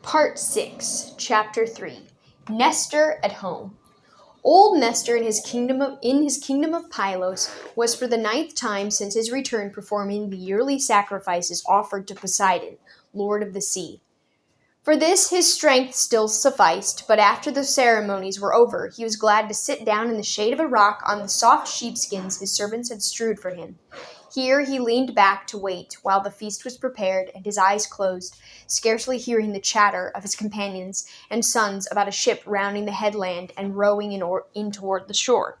Part 6, Chapter 3, Nestor at Home. Old Nestor in his kingdom of Pylos was for the 9th time since his return performing the yearly sacrifices offered to Poseidon, lord of the sea. For this his strength still sufficed, but after the ceremonies were over, he was glad to sit down in the shade of a rock on the soft sheepskins his servants had strewed for him. Here he leaned back to wait while the feast was prepared and his eyes closed, scarcely hearing the chatter of his companions and sons about a ship rounding the headland and rowing in toward the shore.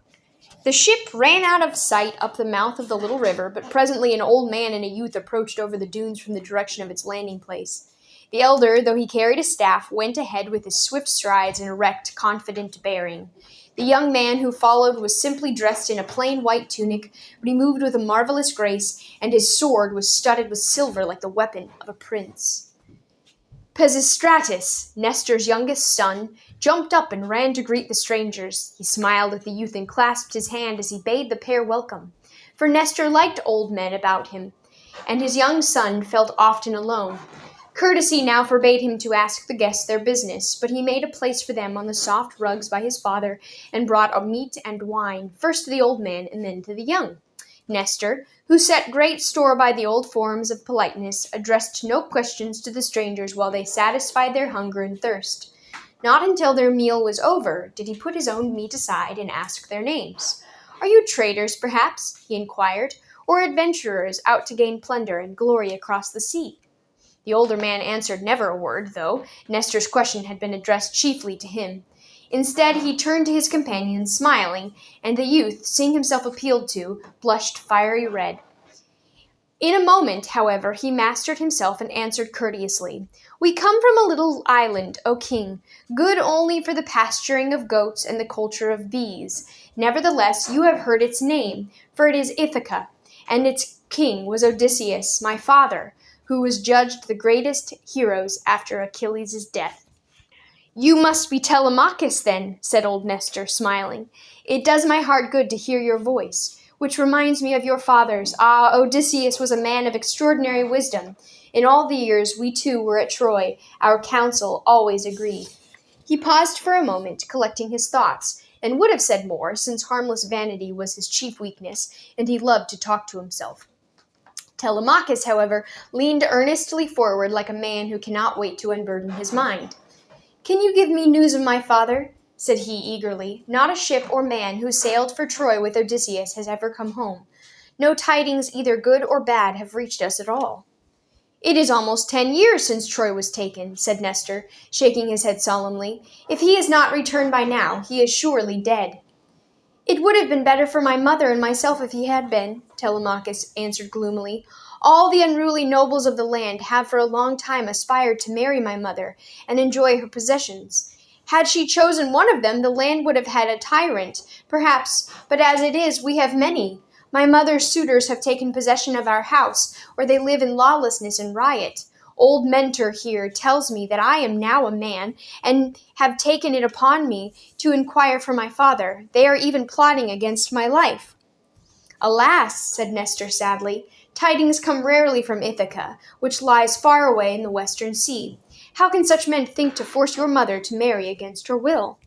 The ship ran out of sight up the mouth of the little river, but presently an old man and a youth approached over the dunes from the direction of its landing place. The elder, though he carried a staff, went ahead with his swift strides and erect, confident bearing. The young man who followed was simply dressed in a plain white tunic, but he moved with a marvelous grace, and his sword was studded with silver like the weapon of a prince. Pisistratus, Nestor's youngest son, jumped up and ran to greet the strangers. He smiled at the youth and clasped his hand as he bade the pair welcome, for Nestor liked old men about him, and his young son felt often alone. Courtesy now forbade him to ask the guests their business, but he made a place for them on the soft rugs by his father and brought a meat and wine, first to the old man and then to the young. Nestor, who set great store by the old forms of politeness, addressed no questions to the strangers while they satisfied their hunger and thirst. Not until their meal was over did he put his own meat aside and ask their names. "Are you traders, perhaps?" he inquired, "or adventurers out to gain plunder and glory across the sea?" The older man answered never a word, though Nestor's question had been addressed chiefly to him. Instead, he turned to his companions, smiling, and the youth, seeing himself appealed to, blushed fiery red. In a moment, however, he mastered himself and answered courteously, "We come from a little island, O king, good only for the pasturing of goats and the culture of bees. Nevertheless, you have heard its name, for it is Ithaca, and its king was Odysseus, my father, who was judged the greatest heroes after Achilles' death." "You must be Telemachus, then," said old Nestor, smiling. "It does my heart good to hear your voice, which reminds me of your father's. Ah, Odysseus was a man of extraordinary wisdom. In all the years we two were at Troy, our counsel always agreed." He paused for a moment, collecting his thoughts, and would have said more, since harmless vanity was his chief weakness, and he loved to talk to himself. Telemachus, however, leaned earnestly forward like a man who cannot wait to unburden his mind. "Can you give me news of my father?" said he eagerly. "Not a ship or man who sailed for Troy with Odysseus has ever come home. No tidings, either good or bad, have reached us at all." "It is almost 10 years since Troy was taken," said Nestor, shaking his head solemnly. "If he has not returned by now, he is surely dead." "It would have been better for my mother and myself if he had been," Telemachus answered gloomily. "All the unruly nobles of the land have for a long time aspired to marry my mother and enjoy her possessions. Had she chosen one of them, the land would have had a tyrant, perhaps, but as it is, we have many. My mother's suitors have taken possession of our house, where they live in lawlessness and riot. Old Mentor here tells me that I am now a man, and have taken it upon me to inquire for my father. They are even plotting against my life." "Alas," said Nestor sadly, "tidings come rarely from Ithaca, which lies far away in the western sea. How can such men think to force your mother to marry against her will?"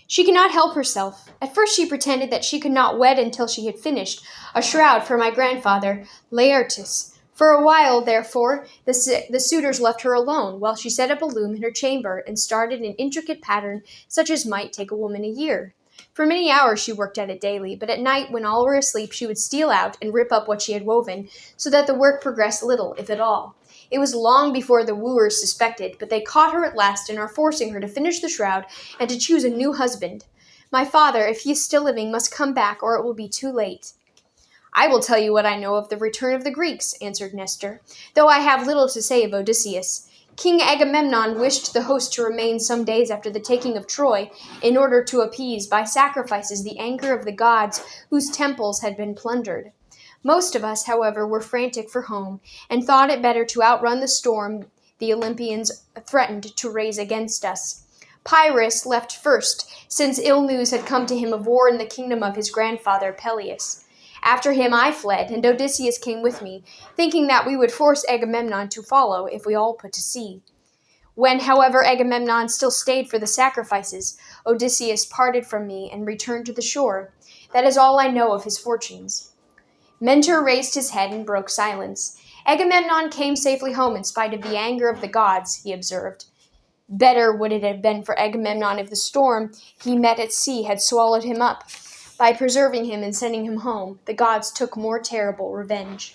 "She cannot help herself. At first she pretended that she could not wed until she had finished a shroud for my grandfather, Laertes. For a while, therefore, the suitors left her alone, while she set up a loom in her chamber and started an intricate pattern such as might take a woman a year. For many hours she worked at it daily, but at night, when all were asleep, she would steal out and rip up what she had woven, so that the work progressed little, if at all. It was long before the wooers suspected, but they caught her at last and are forcing her to finish the shroud and to choose a new husband. My father, if he is still living, must come back, or it will be too late." "I will tell you what I know of the return of the Greeks," answered Nestor, "though I have little to say of Odysseus. King Agamemnon wished the host to remain some days after the taking of Troy, in order to appease by sacrifices the anger of the gods whose temples had been plundered. Most of us, however, were frantic for home, and thought it better to outrun the storm the Olympians threatened to raise against us. Pyrrhus left first, since ill news had come to him of war in the kingdom of his grandfather Peleus. After him I fled, and Odysseus came with me, thinking that we would force Agamemnon to follow if we all put to sea. When, however, Agamemnon still stayed for the sacrifices, Odysseus parted from me and returned to the shore. That is all I know of his fortunes." Mentor raised his head and broke silence. "Agamemnon came safely home in spite of the anger of the gods," he observed. "Better would it have been for Agamemnon if the storm he met at sea had swallowed him up. By preserving him and sending him home, the gods took more terrible revenge."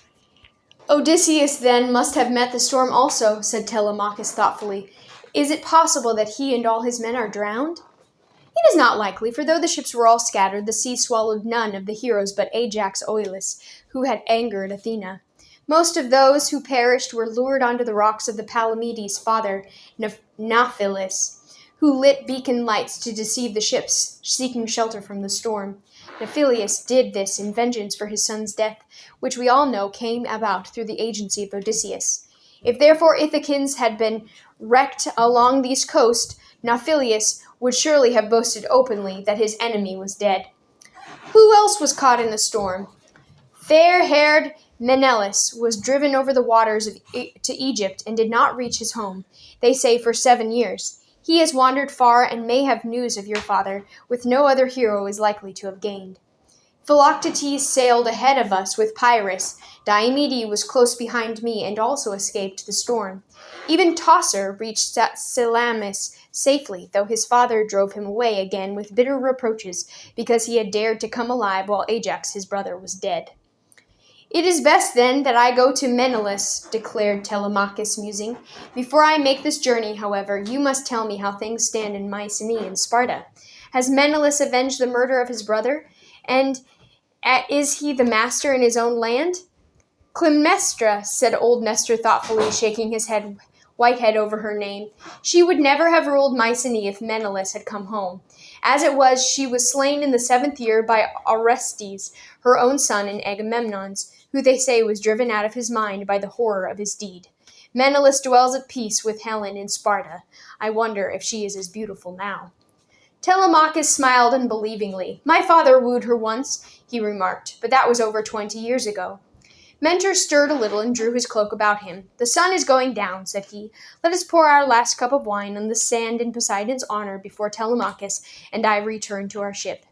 "Odysseus, then, must have met the storm also," said Telemachus thoughtfully. "Is it possible that he and all his men are drowned?" "It is not likely, for though the ships were all scattered, the sea swallowed none of the heroes but Ajax Oilus, who had angered Athena. Most of those who perished were lured onto the rocks of the Palamedes' father, Naphilis, who lit beacon lights to deceive the ships, seeking shelter from the storm. Naphilis did this in vengeance for his son's death, which we all know came about through the agency of Odysseus. If therefore Ithacans had been wrecked along these coasts, Naphilis would surely have boasted openly that his enemy was dead. Who else was caught in the storm? Fair-haired Menelaus was driven over the waters to Egypt and did not reach his home, they say, for 7 years. He has wandered far and may have news of your father, with no other hero is likely to have gained. Philoctetes sailed ahead of us with Pyrrhus. Diomede was close behind me and also escaped the storm. Even Teucer reached Salamis safely, though his father drove him away again with bitter reproaches because he had dared to come alive while Ajax, his brother, was dead. It is best, then, that I go to Menelaus, declared Telemachus, musing. Before I make this journey, however, you must tell me how things stand in Mycenae and Sparta. Has Menelaus avenged the murder of his brother? And is he the master in his own land? Clymnestra, said old Nestor thoughtfully, shaking his white head over her name. She would never have ruled Mycenae if Menelaus had come home. As it was, she was slain in the 7th year by Orestes, her own son and Agamemnon's, who they say was driven out of his mind by the horror of his deed. Menelaus dwells at peace with Helen in Sparta. I wonder if she is as beautiful now. Telemachus smiled unbelievingly. My father wooed her once, he remarked, but that was over 20 years ago. Mentor stirred a little and drew his cloak about him. The sun is going down, said he. Let us pour our last cup of wine on the sand in Poseidon's honor before Telemachus and I return to our ship.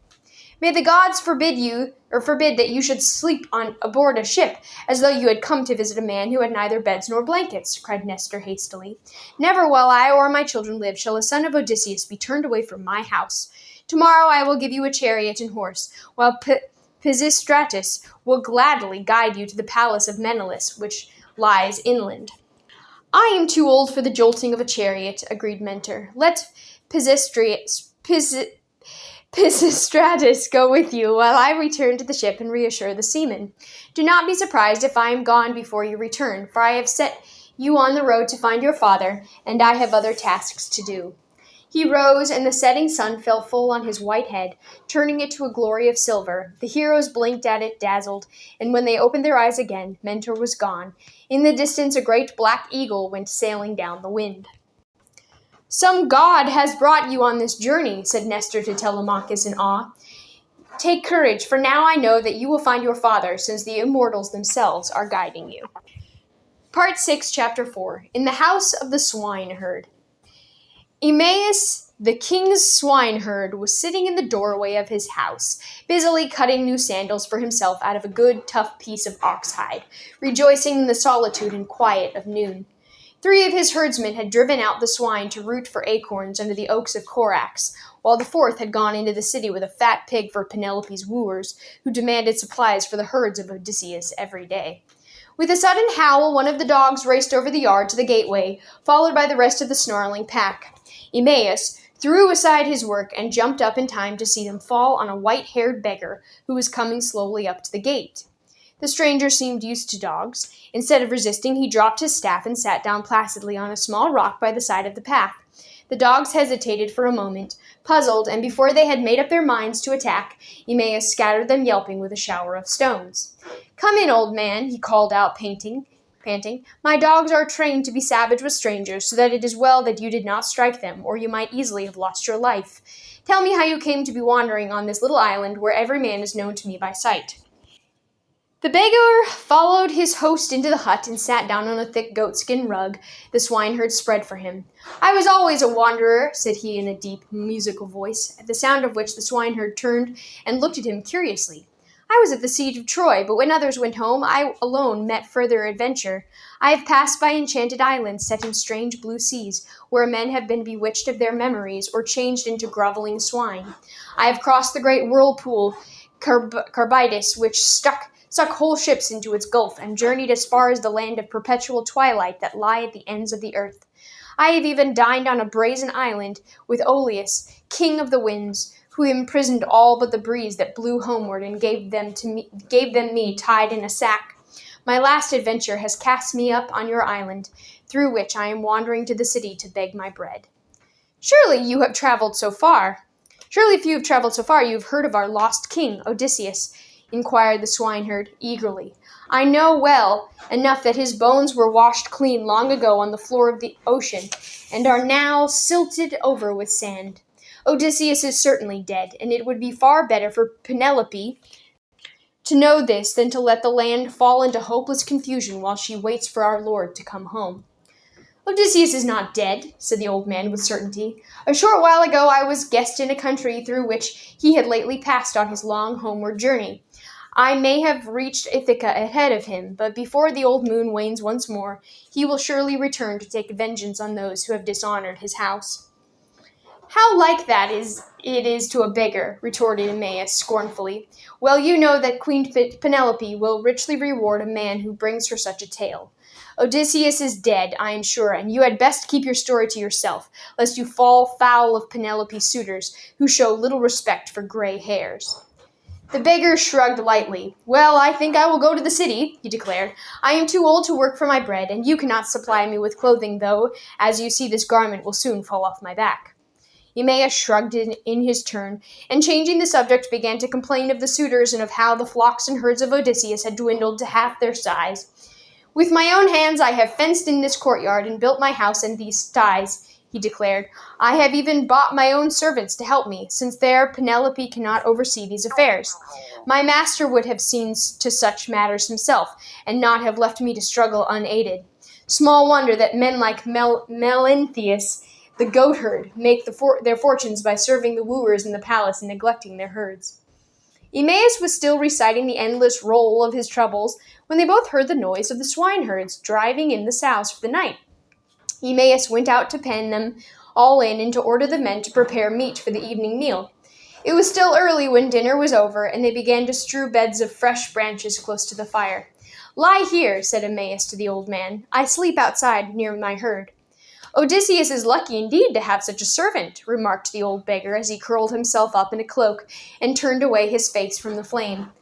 May the gods forbid that you should sleep aboard a ship, as though you had come to visit a man who had neither beds nor blankets, cried Nestor hastily. Never while I or my children live shall a son of Odysseus be turned away from my house. Tomorrow I will give you a chariot and horse, while Pisistratus will gladly guide you to the palace of Menelaus, which lies inland. I am too old for the jolting of a chariot, agreed Mentor. Let Pisistratus go with you while I return to the ship and reassure the seamen. Do not be surprised if I am gone before you return, for I have set you on the road to find your father, and I have other tasks to do. He rose, and the setting sun fell full on his white head, turning it to a glory of silver. The heroes blinked at it, dazzled, and when they opened their eyes again, Mentor was gone. In the distance, a great black eagle went sailing down the wind. Some god has brought you on this journey, said Nestor to Telemachus in awe. Take courage, for now I know that you will find your father, since the immortals themselves are guiding you. Part 6, Chapter 4. In the House of the Swineherd. Eumaeus, the king's swineherd, was sitting in the doorway of his house, busily cutting new sandals for himself out of a good, tough piece of oxhide, rejoicing in the solitude and quiet of noon. 3 of his herdsmen had driven out the swine to root for acorns under the oaks of Corax, while the 4th had gone into the city with a fat pig for Penelope's wooers, who demanded supplies for the herds of Odysseus every day. With a sudden howl, one of the dogs raced over the yard to the gateway, followed by the rest of the snarling pack. Eumaeus threw aside his work and jumped up in time to see them fall on a white-haired beggar who was coming slowly up to the gate. The stranger seemed used to dogs. Instead of resisting, he dropped his staff and sat down placidly on a small rock by the side of the path. The dogs hesitated for a moment, puzzled, and before they had made up their minds to attack, Eumaeus scattered them yelping with a shower of stones. Come in, old man, he called out, panting. My dogs are trained to be savage with strangers, so that it is well that you did not strike them, or you might easily have lost your life. Tell me how you came to be wandering on this little island where every man is known to me by sight. The beggar followed his host into the hut and sat down on a thick goatskin rug the swineherd spread for him. "I was always a wanderer," said he in a deep, musical voice, at the sound of which the swineherd turned and looked at him curiously. "I was at the siege of Troy, but when others went home, I alone met further adventure. I have passed by enchanted islands set in strange blue seas, where men have been bewitched of their memories or changed into groveling swine. I have crossed the great whirlpool Carbidus, which suck whole ships into its gulf, and journeyed as far as the land of perpetual twilight that lie at the ends of the earth. I have even dined on a brazen island with Odysseus, king of the winds, who imprisoned all but the breeze that blew homeward and gave them me tied in a sack. My last adventure has cast me up on your island, through which I am wandering to the city to beg my bread." Surely if you have traveled so far, you have heard of our lost king, Odysseus," inquired the swineherd eagerly. "I know well enough that his bones were washed clean long ago on the floor of the ocean, and are now silted over with sand. Odysseus is certainly dead, and it would be far better for Penelope to know this than to let the land fall into hopeless confusion while she waits for our Lord to come home." "Odysseus is not dead," said the old man with certainty. "A short while ago I was guest in a country through which he had lately passed on his long homeward journey. I may have reached Ithaca ahead of him, but before the old moon wanes once more, he will surely return to take vengeance on those who have dishonored his house." "How like that it is to a beggar," retorted Aeneas scornfully. "Well, you know that Queen Penelope will richly reward a man who brings her such a tale. Odysseus is dead, I am sure, and you had best keep your story to yourself, lest you fall foul of Penelope's suitors, who show little respect for gray hairs." The beggar shrugged lightly. "Well, I think I will go to the city," he declared. "I am too old to work for my bread, and you cannot supply me with clothing, though, as you see, this garment will soon fall off my back." Aeneas shrugged in his turn, and changing the subject began to complain of the suitors and of how the flocks and herds of Odysseus had dwindled to half their size. "With my own hands I have fenced in this courtyard and built my house and these sties," he declared. "I have even bought my own servants to help me, since there Penelope cannot oversee these affairs. My master would have seen to such matters himself, and not have left me to struggle unaided. Small wonder that men like Melanthius, the goatherd, make their fortunes by serving the wooers in the palace and neglecting their herds." Aeneas was still reciting the endless roll of his troubles when they both heard the noise of the swineherds driving in the sows for the night. Aeneas went out to pen them all in and to order the men to prepare meat for the evening meal. It was still early when dinner was over, and they began to strew beds of fresh branches close to the fire. "Lie here," said Aeneas to the old man. "I sleep outside near my herd." "Odysseus is lucky indeed to have such a servant," remarked the old beggar as he curled himself up in a cloak and turned away his face from the flame.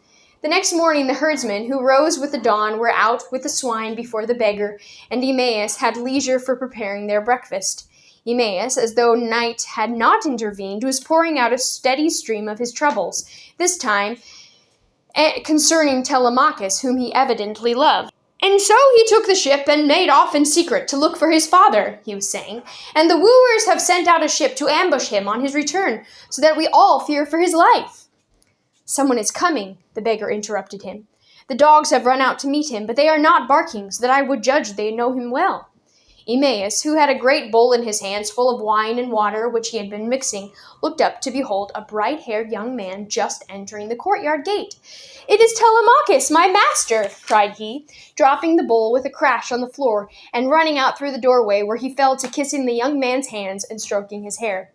The next morning the herdsmen, who rose with the dawn, were out with the swine before the beggar, and Aeneas had leisure for preparing their breakfast. Aeneas, as though night had not intervened, was pouring out a steady stream of his troubles, this time concerning Telemachus, whom he evidently loved. "And so he took the ship and made off in secret to look for his father," he was saying, "and the wooers have sent out a ship to ambush him on his return, so that we all fear for his life." "Someone is coming," the beggar interrupted him. "The dogs have run out to meet him, but they are not barking, so that I would judge they know him well." Aeneas, who had a great bowl in his hands full of wine and water which he had been mixing, looked up to behold a bright-haired young man just entering the courtyard gate. "It is Telemachus, my master!" cried he, dropping the bowl with a crash on the floor and running out through the doorway, where he fell to kissing the young man's hands and stroking his hair.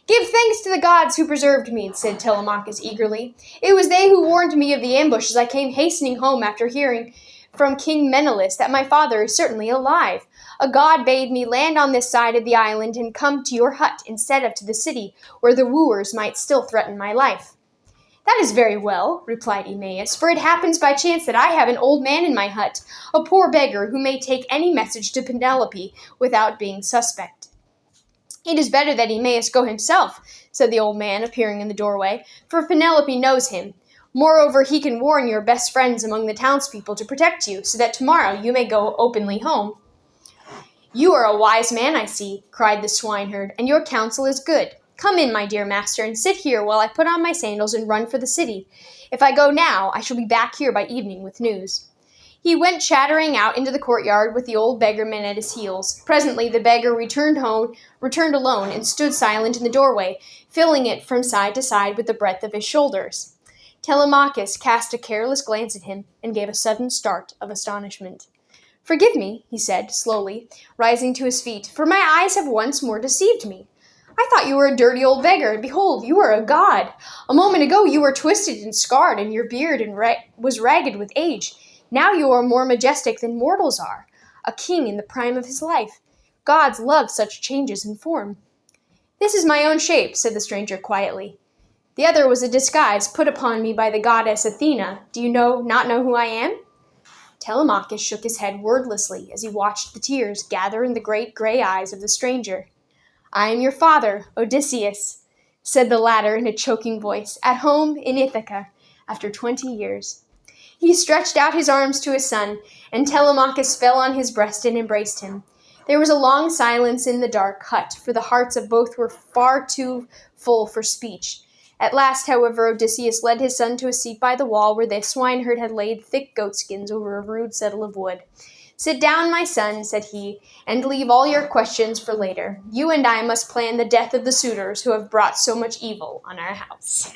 "Give thanks to the gods who preserved me," said Telemachus eagerly. "It was they who warned me of the ambush as I came hastening home after hearing from King Menelaus that my father is certainly alive. A god bade me land on this side of the island and come to your hut instead of to the city, where the wooers might still threaten my life." "That is very well," replied Aeneas, "for it happens by chance that I have an old man in my hut, a poor beggar who may take any message to Penelope without being suspect." "It is better that Aeneas go himself," said the old man, appearing in the doorway, "for Penelope knows him. Moreover, he can warn your best friends among the townspeople to protect you, so that tomorrow you may go openly home." "You are a wise man, I see," cried the swineherd, "and your counsel is good. Come in, my dear master, and sit here while I put on my sandals and run for the city. If I go now, I shall be back here by evening with news." He went chattering out into the courtyard with the old beggarman at his heels. Presently the beggar returned alone, and stood silent in the doorway, filling it from side to side with the breadth of his shoulders. Telemachus cast a careless glance at him, and gave a sudden start of astonishment. "Forgive me," he said, slowly, rising to his feet, "for my eyes have once more deceived me. I thought you were a dirty old beggar, and behold, you are a god. A moment ago you were twisted and scarred, and your beard was ragged with age. Now you are more majestic than mortals are, a king in the prime of his life. Gods love such changes in form." "This is my own shape," said the stranger quietly. "The other was a disguise put upon me by the goddess Athena. Do you not know who I am?" Telemachus shook his head wordlessly as he watched the tears gather in the great gray eyes of the stranger. "I am your father, Odysseus," said the latter in a choking voice, "at home in Ithaca, after 20 years. He stretched out his arms to his son, and Telemachus fell on his breast and embraced him. There was a long silence in the dark hut, for the hearts of both were far too full for speech. At last, however, Odysseus led his son to a seat by the wall where the swineherd had laid thick goatskins over a rude settle of wood. "Sit down, my son," said he, "and leave all your questions for later. You and I must plan the death of the suitors who have brought so much evil on our house."